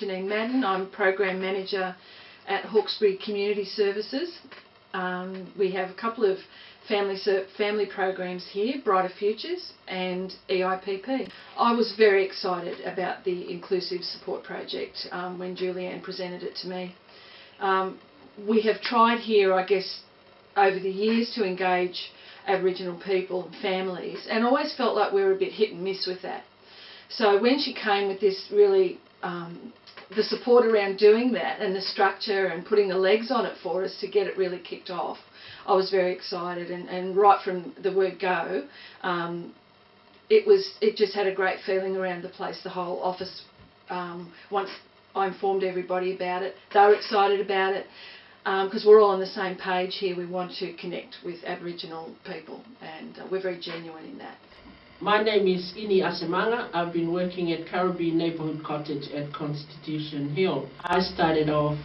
Janine Madden. I'm Program Manager at Hawkesbury Community Services. We have a couple of family programs here, Brighter Futures and EIPP. I was very excited about the Inclusive Support Project when Julianne presented it to me. We have tried here, I guess, over the years to engage Aboriginal people and families, and always felt like we were a bit hit and miss with that. So when she came with this really, the support around doing that and the structure and putting the legs on it for us to get it really kicked off, I was very excited, and right from the word go, it just had a great feeling around the place, the whole office. Once I informed everybody about it, they were excited about it, because we're all on the same page here. We want to connect with Aboriginal people, and we're very genuine in that. My name is Ini Asemanga. I've been working at Caribbean Neighbourhood Cottage at Constitution Hill. I started off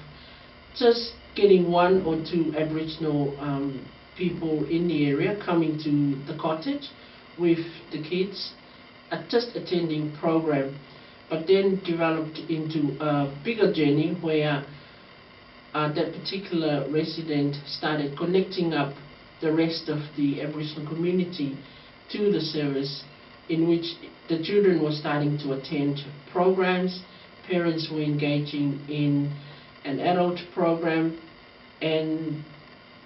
just getting one or two Aboriginal people in the area coming to the cottage with the kids, just attending program, but then developed into a bigger journey where that particular resident started connecting up the rest of the Aboriginal community to the service, in which the children were starting to attend programs, parents were engaging in an adult program, and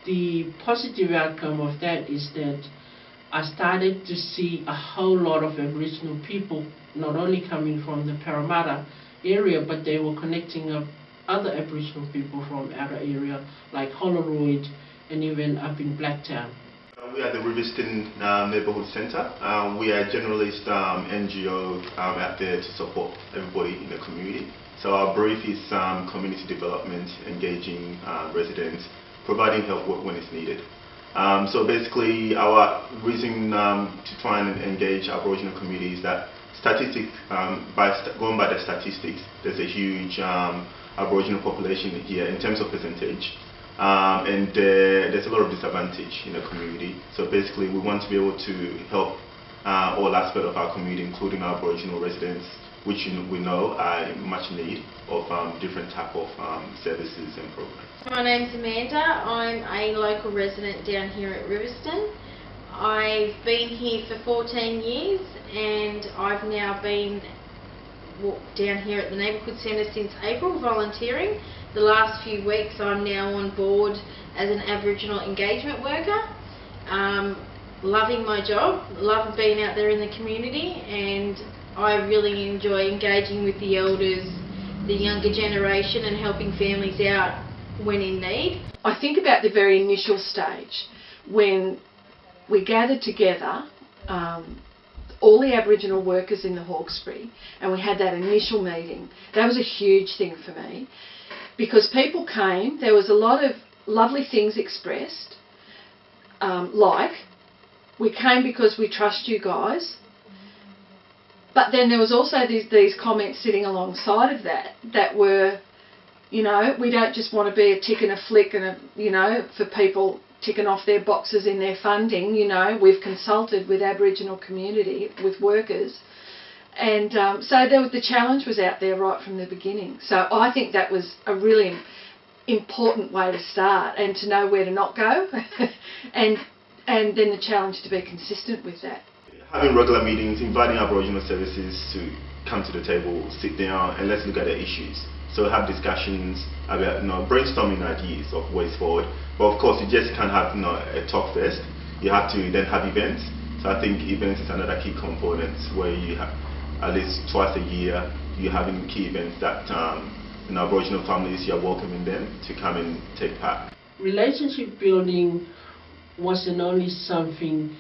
the positive outcome of that is that I started to see a whole lot of Aboriginal people not only coming from the Parramatta area, but they were connecting up other Aboriginal people from outer area like Holleroyd and even up in Blacktown. We are the Riverstone Neighbourhood Centre. We are a generalist NGO out there to support everybody in the community. So our brief is community development, engaging residents, providing help when it's needed. So basically our reason to try and engage Aboriginal communities is that going by the statistics, there's a huge Aboriginal population here in terms of percentage. And there's a lot of disadvantage in the community. So basically we want to be able to help all aspects of our community, including our Aboriginal residents, which we know are in much need of different type of services and programs. My name's Amanda. I'm a local resident down here at Riverstone. I've been here for 14 years, and I've now been down here at the Neighbourhood Centre since April, volunteering. The last few weeks I'm now on board as an Aboriginal engagement worker. Loving my job, love being out there in the community, and I really enjoy engaging with the elders, the younger generation, and helping families out when in need. I think about the very initial stage when we gathered together all the Aboriginal workers in the Hawkesbury, and we had that initial meeting. That was a huge thing for me, because people came, there was a lot of lovely things expressed, like, we came because we trust you guys, but then there was also these comments sitting alongside of that were, you know, we don't just want to be a tick and a flick and for people ticking off their boxes in their funding. We've consulted with Aboriginal community, with workers, and so the challenge was out there right from the beginning. So I think that was a really important way to start, and to know where to not go, and then the challenge to be consistent with that. Having regular meetings, inviting Aboriginal services to come to the table, sit down, and let's look at the issues. So have discussions about brainstorming ideas of ways forward. But of course, you just can't have a talk first. You have to then have events. So I think events is another key component, where you have at least twice a year you're having key events that Aboriginal families, you're welcoming them to come and take part. Relationship building wasn't only something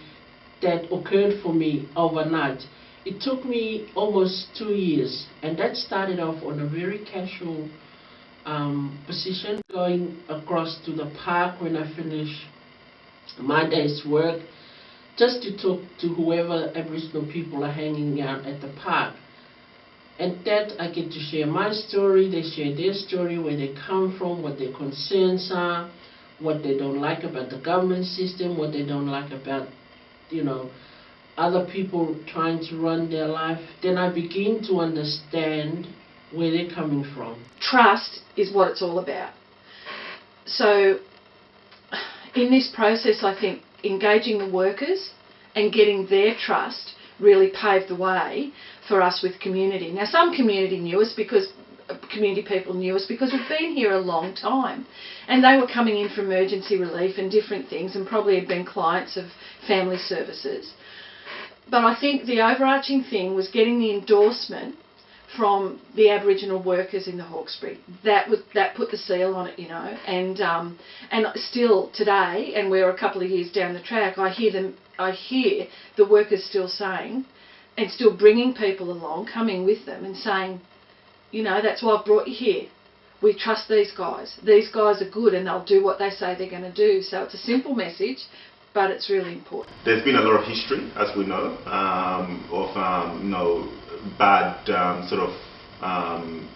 that occurred for me overnight. It took me almost 2 years, and that started off on a very casual position, going across to the park when I finish my day's work, just to talk to whoever Aboriginal people are hanging out at the park. And that I get to share my story, they share their story, where they come from, what their concerns are, what they don't like about the government system, what they don't like about, other people trying to run their life. Then I begin to understand where they're coming from. Trust is what it's all about. So in this process, I think engaging the workers and getting their trust really paved the way for us with community. Now, some community people knew us because we've been here a long time, and they were coming in for emergency relief and different things, and probably had been clients of family services. But I think the overarching thing was getting the endorsement from the Aboriginal workers in the Hawkesbury. That put the seal on it, you know. And still today, and we're a couple of years down the track, I hear the workers still saying, and still bringing people along, coming with them and saying, you know, that's why I've brought you here. We trust these guys. These guys are good and they'll do what they say they're going to do. So it's a simple message, but it's really important. There's been a lot of history, as we know, of you know, bad sort of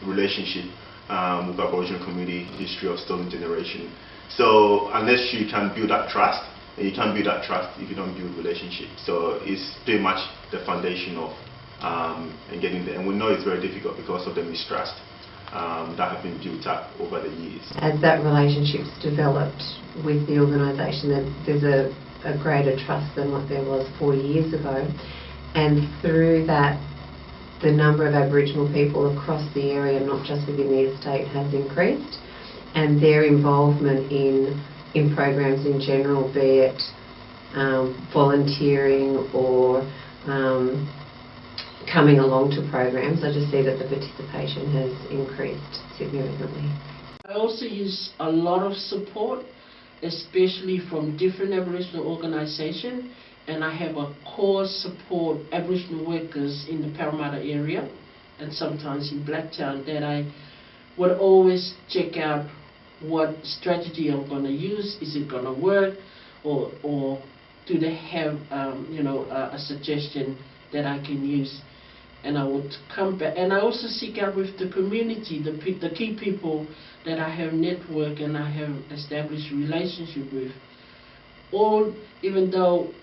relationship with Aboriginal community, history of stolen generation. So unless you can build that trust, and you can't build that trust if you don't build relationships. So it's pretty much the foundation of and getting there. And we know it's very difficult because of the mistrust that have been built up over the years. As that relationship's developed with the organisation, there's a greater trust than what there was 40 years ago. And through that, the number of Aboriginal people across the area, not just within the estate, has increased, and their involvement in programs in general, be it volunteering or coming along to programs. I just see that the participation has increased significantly. I also use a lot of support, especially from different Aboriginal organisations, and I have a core support Aboriginal workers in the Parramatta area and sometimes in Blacktown that I would always check out what strategy I'm going to use. Is it going to work, or do they have you know, a suggestion that I can use? And I would come back, and I also seek out with the community, the key people that I have networked and I have established relationship with. All, even though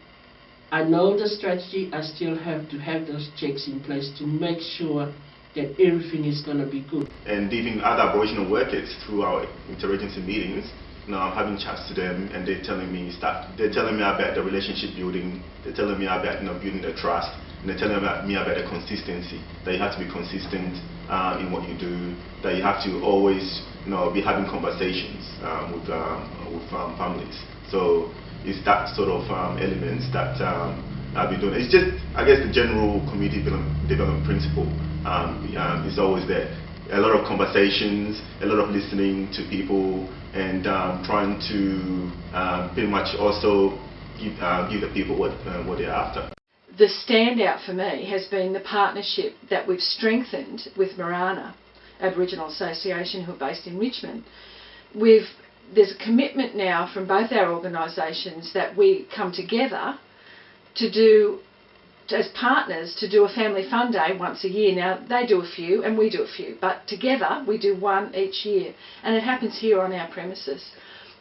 I know the strategy, I still have to have those checks in place to make sure that everything is going to be good. And even other Aboriginal workers through our interagency meetings, you know, I'm having chats to them, and they're telling me stuff. They're telling me about the relationship building. They're telling me about, you know, building the trust, and they're telling me about the consistency. That you have to be consistent in what you do. That you have to always, you know, be having conversations with families. So it's that sort of elements that I've been doing. It's just, I guess, the general community development principle is always there. A lot of conversations, a lot of listening to people, and trying to pretty much also give the people what they're after. The standout for me has been the partnership that we've strengthened with Marana Aboriginal Association, who are based in Richmond. There's a commitment now from both our organisations that we come together to do, as partners, to do a family fun day once a year. Now, they do a few and we do a few, but together we do one each year, and it happens here on our premises.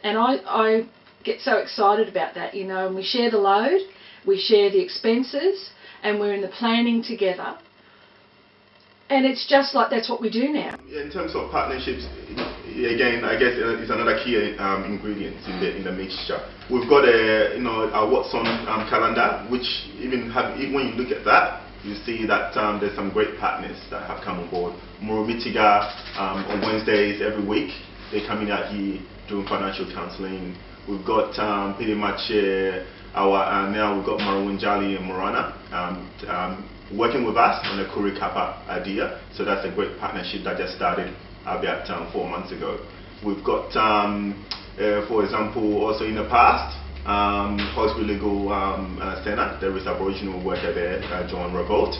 And I get so excited about that, you know, and we share the load, we share the expenses, and we're in the planning together. And it's just like that's what we do now. In terms of partnerships, again, I guess it's another key ingredient in the mixture. We've got a Watson calendar, which even when you look at that, you see that there's some great partners that have come on board. Murumitiga on Wednesdays every week, they're coming out here doing financial counselling. We've got pretty much now we've got Marawinjali and Marana working with us on the Kuri Kappa idea. So that's a great partnership that just started about 4 months ago. We've got, for example, also in the past, Hawkesbury Legal Centre, there is an Aboriginal worker there, Joan Revolt,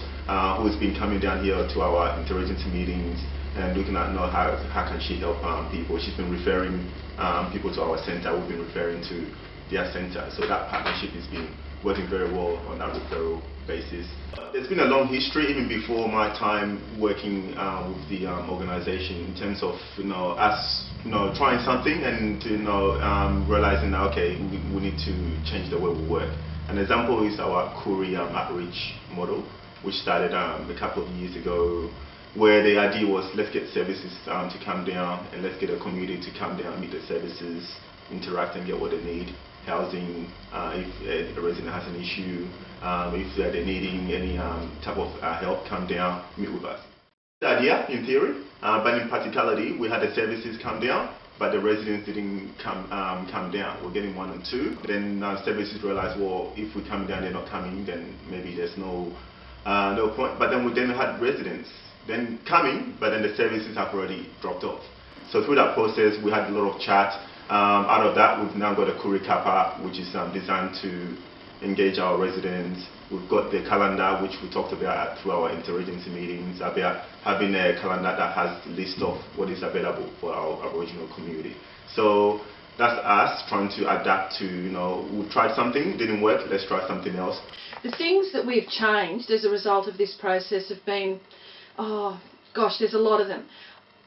who's been coming down here to our interagency meetings and looking at how can she help people. She's been referring people to our centre. We've been referring to their centre. So that partnership has been working very well on that referral basis. There's been a long history even before my time working with the organisation in terms of us trying something and realising that okay, we need to change the way we work. An example is our Kuri outreach model, which started a couple of years ago. where the idea was let's get services to come down and let's get a community to come down, meet the services, interact and get what they need. Housing, if a resident has an issue, if they're needing any type of help, come down, meet with us. The idea in theory, but in practicality, we had the services come down, but the residents didn't come down. We're getting 1 and 2. Then services realized, well, if we come down, they're not coming, then maybe there's no point. But then we had residents then coming, but then the services have already dropped off. So through that process, we had a lot of chat. Out of that, we've now got a Kurikapa, which is designed to engage our residents. We've got the calendar, which we talked about through our interagency meetings, about having a calendar that has a list of what is available for our Aboriginal community. So that's us trying to adapt to, we tried something, didn't work, let's try something else. The things that we've changed as a result of this process have been, oh gosh, there's a lot of them.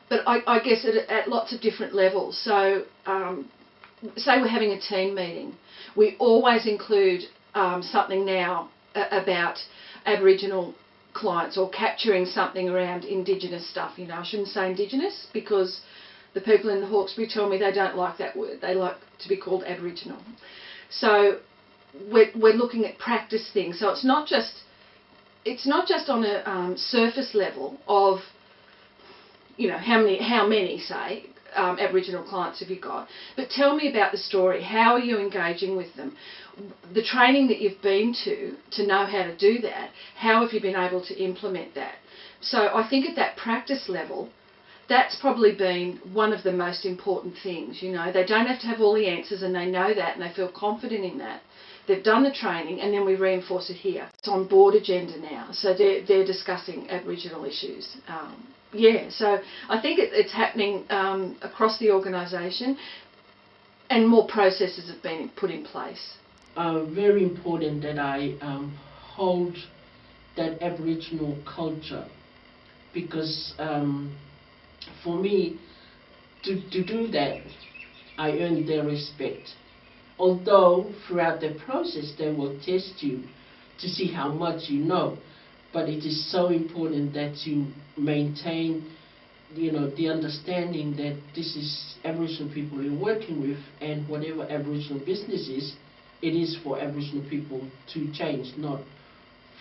But I guess at lots of different levels. So say we're having a team meeting, we always include something now about Aboriginal clients, or capturing something around Indigenous stuff. I shouldn't say Indigenous because the people in the Hawkesbury tell me they don't like that word. They like to be called Aboriginal. So we're looking at practice things. So it's not just on a surface level of how many say Aboriginal clients have you got, but tell me about the story. How are you engaging with them? The training that you've been to know how to do that, how have you been able to implement that? So I think at that practice level, that's probably been one of the most important things. They don't have to have all the answers, and they know that, and they feel confident in that. They've done the training, and then we reinforce it here. It's on board agenda now, so they're discussing Aboriginal issues. So I think it's happening across the organisation, and more processes have been put in place. Very important that I hold that Aboriginal culture, because for me to do that, I earn their respect. Although throughout the process they will test you to see how much you know, but it is so important that you maintain the understanding that this is Aboriginal people you're working with, and whatever Aboriginal business is, it is for Aboriginal people to change, not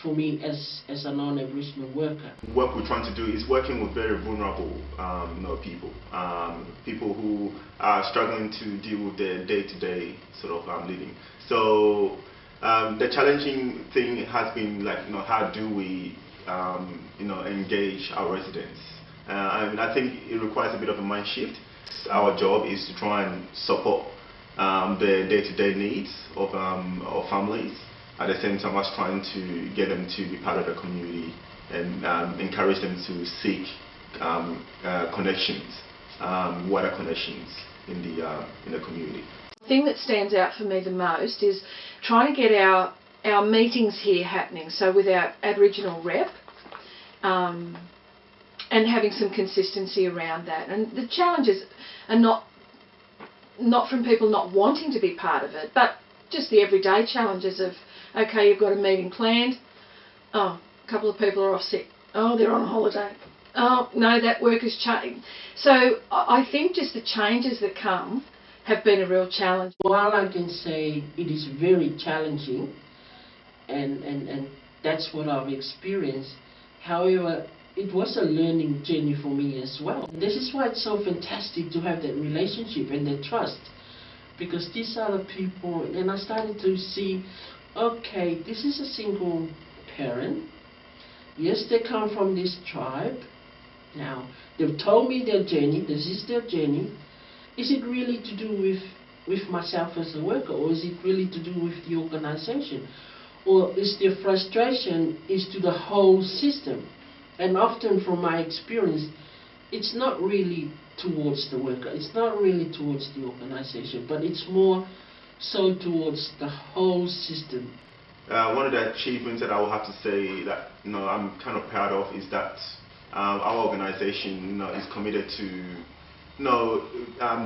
for me as a non-Aboriginal worker. What we're trying to do is working with very vulnerable people, people who are struggling to deal with their day-to-day sort of living. So the challenging thing has been how do we engage our residents? I think it requires a bit of a mind shift. Our job is to try and support the day-to-day needs of our families, at the same time as trying to get them to be part of the community and encourage them to seek connections, wider connections in the community. The thing that stands out for me the most is trying to get our meetings here happening, so with our Aboriginal rep, and having some consistency around that. And the challenges are not from people not wanting to be part of it, but just the everyday challenges of, okay, you've got a meeting planned, oh, a couple of people are off sick, oh, they're on holiday, oh, no, that work has changed. So I think just the changes that come have been a real challenge. While I can say it is very challenging, and that's what I've experienced, however, it was a learning journey for me as well. This is why it's so fantastic to have that relationship and that trust, because these are the people, and I started to see, okay, this is a single parent. Yes, they come from this tribe. Now, they've told me their journey, this is their journey. Is it really to do with myself as a worker, or is it really to do with the organisation? Or is their frustration is to the whole system? And often from my experience, it's not really towards the worker, it's not really towards the organisation, but it's more so towards the whole system. One of the achievements that I will have to say that I'm kind of proud of is that our organisation is committed to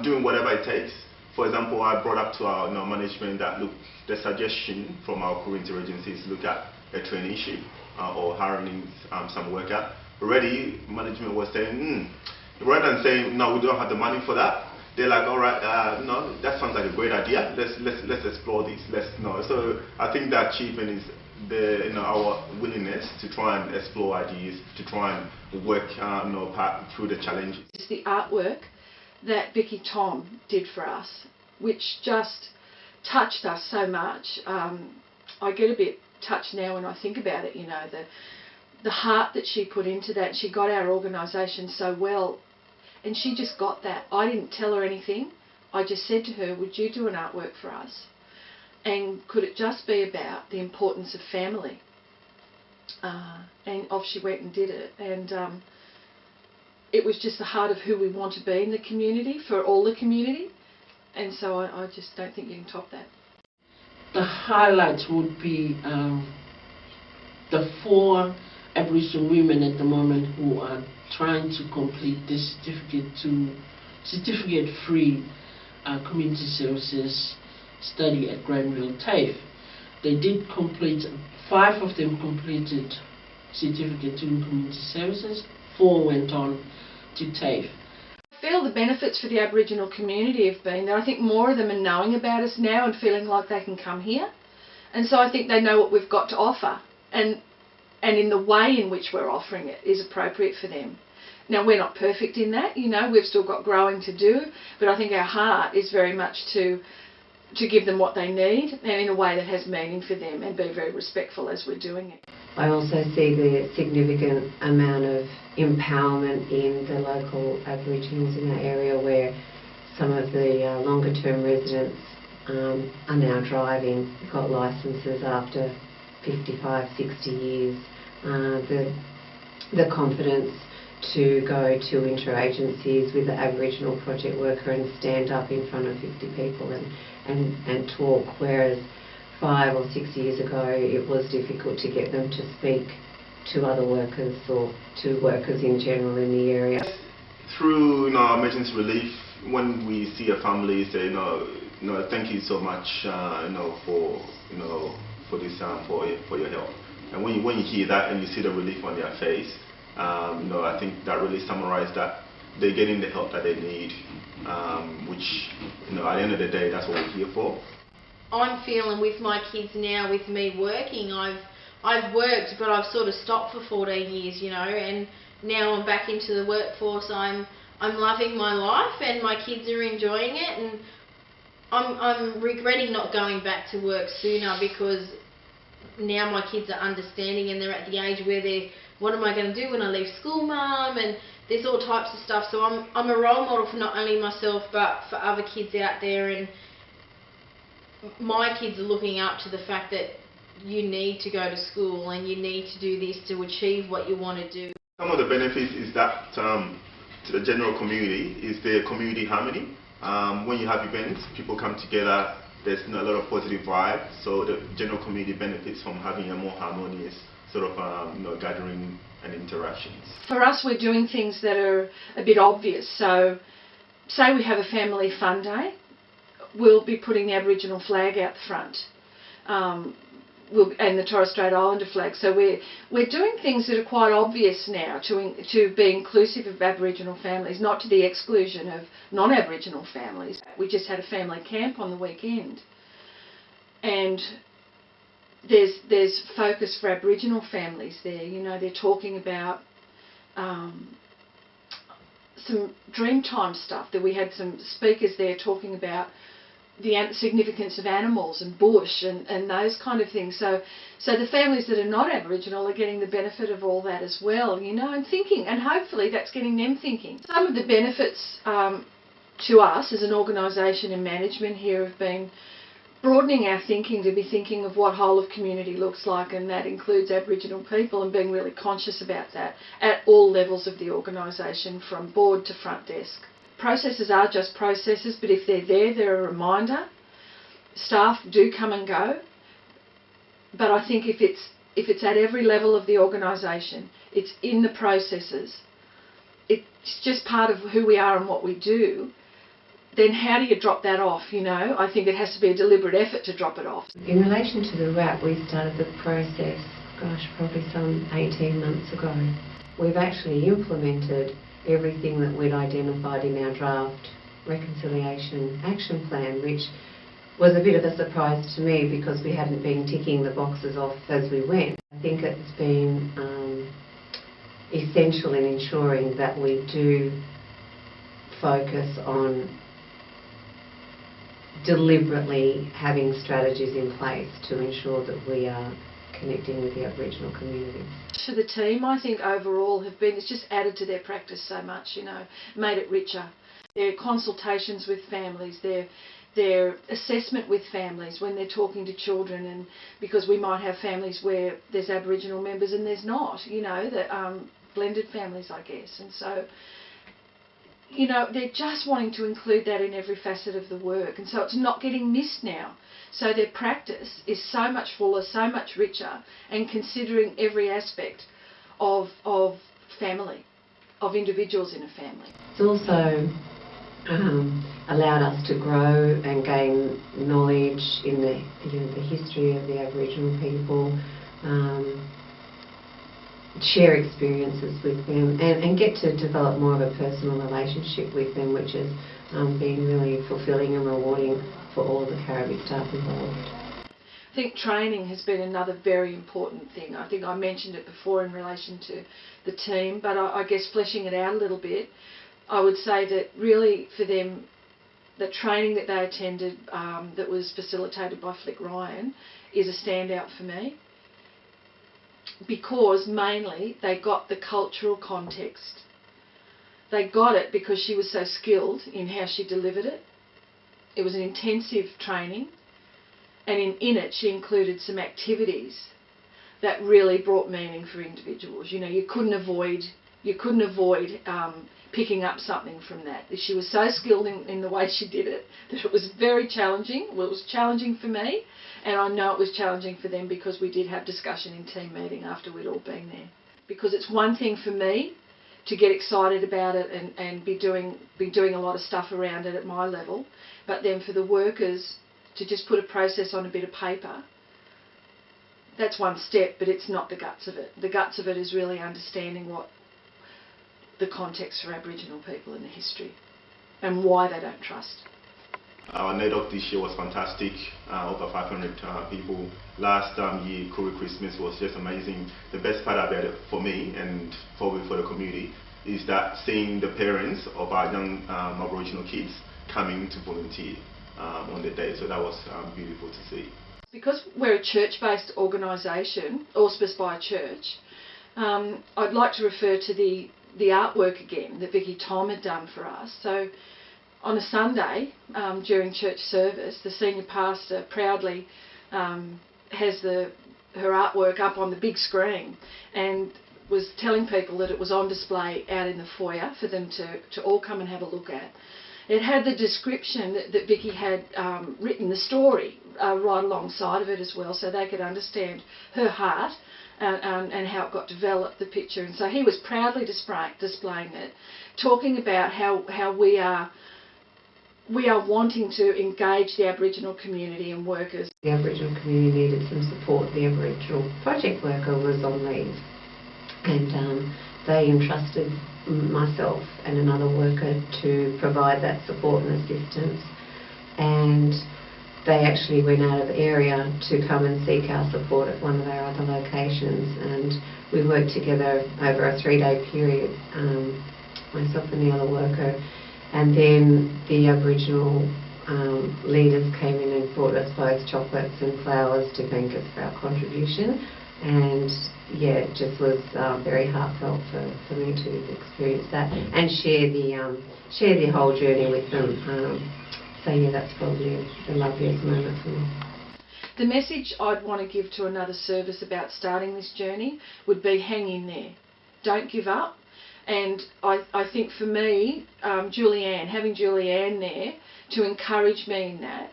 doing whatever it takes. For example, I brought up to our management that look, the suggestion from our current interagency is look at a traineeship or hiring some worker already management was saying, rather than saying, no, we don't have the money for that, they're like, all right, no, that sounds like a great idea. Let's explore this. So I think the achievement is our willingness to try and explore ideas, to try and work through the challenges. It's the artwork that Vicky Tom did for us, which just touched us so much. I get a bit touched now when I think about it. The heart that she put into that. She got our organisation so well. And she just got that. I didn't tell her anything. I just said to her, would you do an artwork for us? And could it just be about the importance of family? And off she went and did it. And it was just the heart of who we want to be in the community, for all the community. And so I just don't think you can top that. The highlights would be the 4 Aboriginal women at the moment who are trying to complete this certificate-free community services study at Granville TAFE. They did complete, 5 of them completed certificate in community services, 4 went on to TAFE. I feel the benefits for the Aboriginal community have been that I think more of them are knowing about us now and feeling like they can come here. And so I think they know what we've got to offer. And in the way in which we're offering it is appropriate for them. Now, we're not perfect in that, we've still got growing to do, but I think our heart is very much to give them what they need and in a way that has meaning for them, and be very respectful as we're doing it. I also see the significant amount of empowerment in the local Aborigines in our area, where some of the longer term residents are now driving, got licences after 55, 60 years. The confidence to go to interagencies with the Aboriginal project worker and stand up in front of 50 people and talk, whereas 5 or 6 years ago it was difficult to get them to speak to other workers or to workers in general in the area. Through emergency relief, when we see a family say, thank you so much for this for your help. And when you hear that and you see the relief on their face, I think that really summarizes that they're getting the help that they need, which at the end of the day, that's what we're here for. I'm feeling with my kids now, with me working, I've worked, but I've sort of stopped for 14 years, and now I'm back into the workforce. I'm loving my life, and my kids are enjoying it, and I'm regretting not going back to work sooner, because now my kids are understanding and they're at the age where they're, what am I going to do when I leave school, Mum? And there's all types of stuff. So I'm a role model for not only myself but for other kids out there, and my kids are looking up to the fact that you need to go to school and you need to do this to achieve what you want to do. Some of the benefits is that to the general community is the community harmony. When you have events, people come together, there's a lot of positive vibe, so the general community benefits from having a more harmonious sort of gathering and interactions. For us, we're doing things that are a bit obvious. So say we have a family fun day, we'll be putting the Aboriginal flag out the front, and the Torres Strait Islander flag. So we're doing things that are quite obvious now to be inclusive of Aboriginal families, not to the exclusion of non-Aboriginal families. We just had a family camp on the weekend, and there's focus for Aboriginal families there. They're talking about some Dreamtime stuff. That we had some speakers there talking about the significance of animals and bush and those kind of things. So the families that are not Aboriginal are getting the benefit of all that as well, and thinking, and hopefully that's getting them thinking. Some of the benefits to us as an organisation and management here have been broadening our thinking to be thinking of what whole of community looks like, and that includes Aboriginal people, and being really conscious about that at all levels of the organisation, from board to front desk. Processes are just processes, but if they're there, they're a reminder. Staff do come and go, but I think if it's at every level of the organisation, it's in the processes, it's just part of who we are and what we do, then how do you drop that off, I think it has to be a deliberate effort to drop it off. In relation to the RAP, we started the process, probably some 18 months ago. we've actually implemented everything that we'd identified in our draft reconciliation action plan, which was a bit of a surprise to me because we hadn't been ticking the boxes off as we went. I think it's been essential in ensuring that we do focus on deliberately having strategies in place to ensure that we are connecting with the Aboriginal community. For the team, I think overall it's just added to their practice so much, made it richer. Their consultations with families, their assessment with families when they're talking to children, and because we might have families where there's Aboriginal members and there's not, that blended families, I guess. And so, they're just wanting to include that in every facet of the work, and so it's not getting missed now. So their practice is so much fuller, so much richer, and considering every aspect of family, of individuals in a family. It's also allowed us to grow and gain knowledge in the history of the Aboriginal people, share experiences with them, and get to develop more of a personal relationship with them, which has been really fulfilling and rewarding for all of the Karribi staff involved. I think training has been another very important thing. I think I mentioned it before in relation to the team, but I guess fleshing it out a little bit, I would say that really for them, the training that they attended that was facilitated by Flick Ryan is a standout for me, because mainly they got the cultural context. They got it because she was so skilled in how she delivered it. It was an intensive training, and in it she included some activities that really brought meaning for individuals. You couldn't avoid picking up something from that. She was so skilled in the way she did it that it was very challenging. Well, it was challenging for me, and I know it was challenging for them, because we did have discussion in team meeting after we'd all been there. Because it's one thing for me to get excited about it and be doing a lot of stuff around it at my level, but then for the workers to just put a process on a bit of paper, that's one step, but it's not the guts of it. The guts of it is really understanding what the context for Aboriginal people and the history and why they don't trust. Our NAIDOC this year was fantastic, over 500 people. Last year, Koori Christmas was just amazing. The best part about it for me and probably for the community is that seeing the parents of our young Aboriginal kids coming to volunteer on the day, so that was beautiful to see. Because we're a church-based organisation, auspiced by a church, I'd like to refer to the artwork again that Vicky Tom had done for us. So on a Sunday during church service, the senior pastor proudly has her artwork up on the big screen and was telling people that it was on display out in the foyer for them to all come and have a look at. It had the description that Vicky had written, the story right alongside of it as well, so they could understand her heart and how it got developed, the picture. And so he was proudly displaying it, talking about how we are wanting to engage the Aboriginal community and workers. The Aboriginal community needed some support. The Aboriginal project worker was on leave, and they entrusted myself and another worker to provide that support and assistance, and they actually went out of the area to come and seek our support at one of our other locations, and we worked together over a 3-day period, myself and the other worker, and then the Aboriginal leaders came in and brought us both chocolates and flowers to thank us for our contribution. And yeah, it just was very heartfelt for me to experience that and share the whole journey with them. So yeah, that's probably the loveliest moment for me. The message I'd want to give to another service about starting this journey would be hang in there. Don't give up. And I think for me, having Julianne there to encourage me in that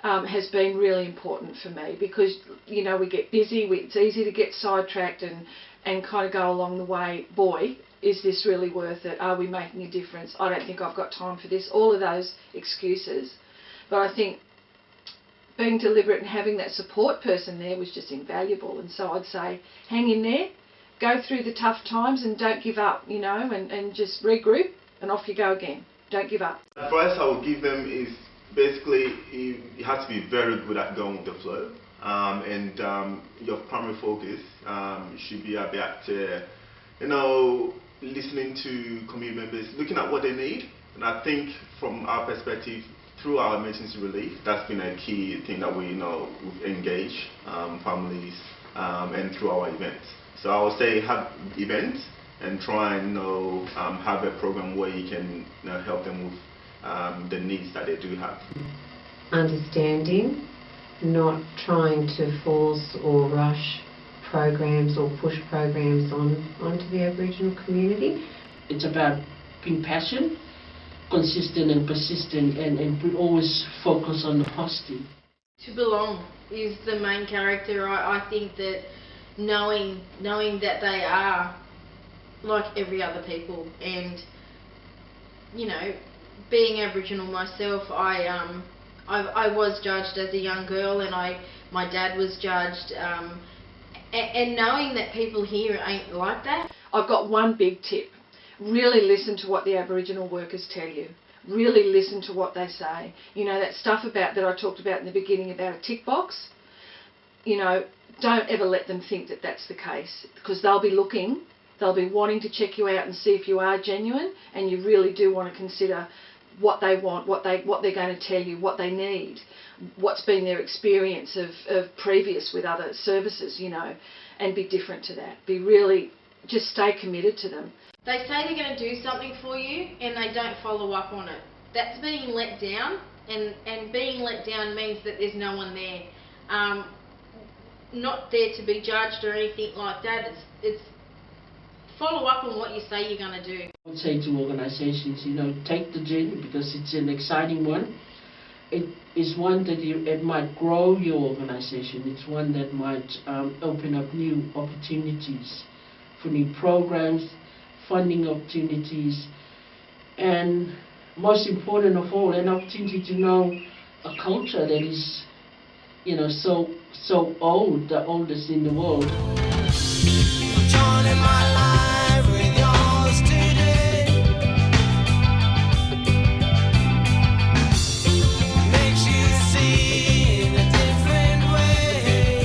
has been really important for me, because, we get busy, it's easy to get sidetracked and kind of go along the way, boy, is this really worth it? Are we making a difference? I don't think I've got time for this. All of those excuses. But I think being deliberate and having that support person there was just invaluable. And so I'd say hang in there, go through the tough times and don't give up, you know, and just regroup and off you go again. Don't give up. The advice I would give them is basically you have to be very good at going with the flow, and your primary focus should be about listening to community members, looking at what they need. And I think from our perspective, through our emergency relief, that's been a key thing that we've engaged families and through our events. So I would say have events and try and have a program where you can help them with the needs that they do have. Understanding, not trying to force or rush programs or push programs onto the Aboriginal community. It's about being passionate, consistent and persistent, and always focus on the positive. To belong is the main character. I think that knowing that they are like every other people, and being Aboriginal myself, I was judged as a young girl, and my dad was judged, and knowing that people here ain't like that. I've got one big tip. Really listen to what the Aboriginal workers tell you. Really listen to what they say. That stuff that I talked about in the beginning about a tick box, don't ever let them think that that's the case, because they'll be looking, they'll be wanting to check you out and see if you are genuine, and you really do want to consider what they want, what they're going to tell you, what they need, what's been their experience of previous with other services, and be different to that. Just stay committed to them. They say they're going to do something for you and they don't follow up on it. That's being let down, and being let down means that there's no one there. Not there to be judged or anything like that. It's follow up on what you say you're going to do. I would say to organisations, take the journey, because it's an exciting one. It is one that it might grow your organisation. It's one that might open up new opportunities for new programs, funding opportunities, and most important of all, an opportunity to know a culture that is, so old, the oldest in the world. Joining my life with yours today makes you see in a different way.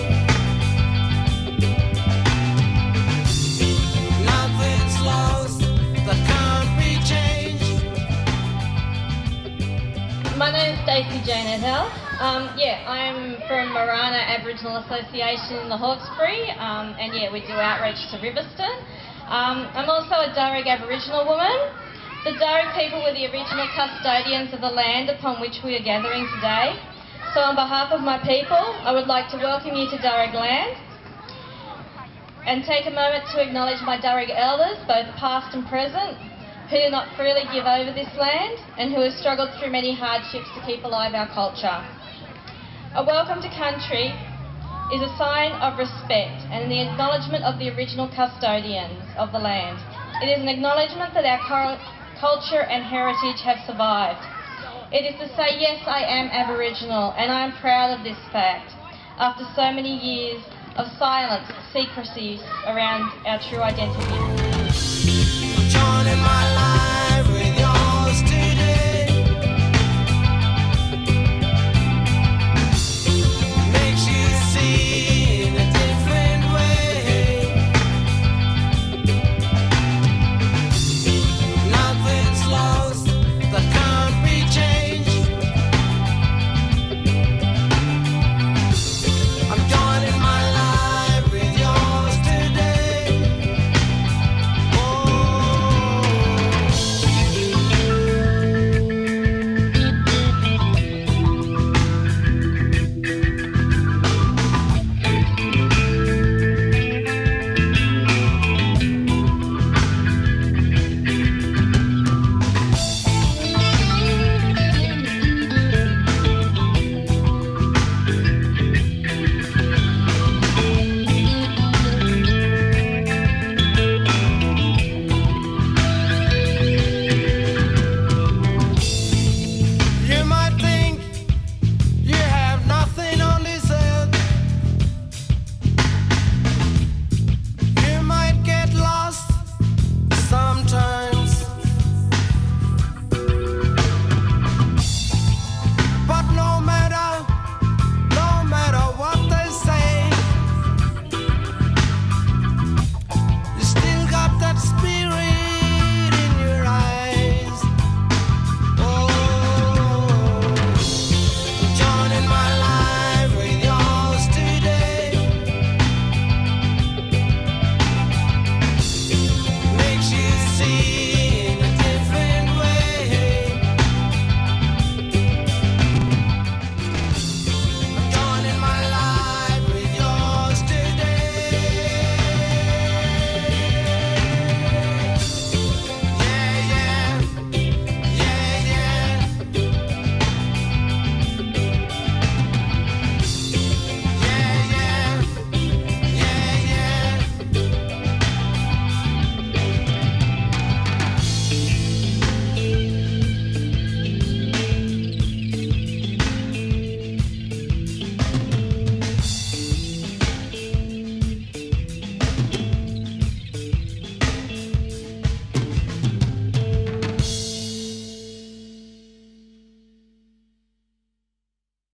Nothing's lost that can't be changed. My name's Stacey Jane Adele. I'm from Marana Aboriginal Association in the Hawkesbury, and we do outreach to Riverstone. I'm also a Darug Aboriginal woman. The Darug people were the original custodians of the land upon which we are gathering today. So on behalf of my people, I would like to welcome you to Darug land and take a moment to acknowledge my Darug elders, both past and present, who do not freely give over this land and who have struggled through many hardships to keep alive our culture. A welcome to country is a sign of respect and the acknowledgement of the original custodians of the land. It is an acknowledgement that our culture and heritage have survived. It is to say, yes, I am Aboriginal, and I am proud of this fact, after so many years of silence, secrecy around our true identity. Joining my life.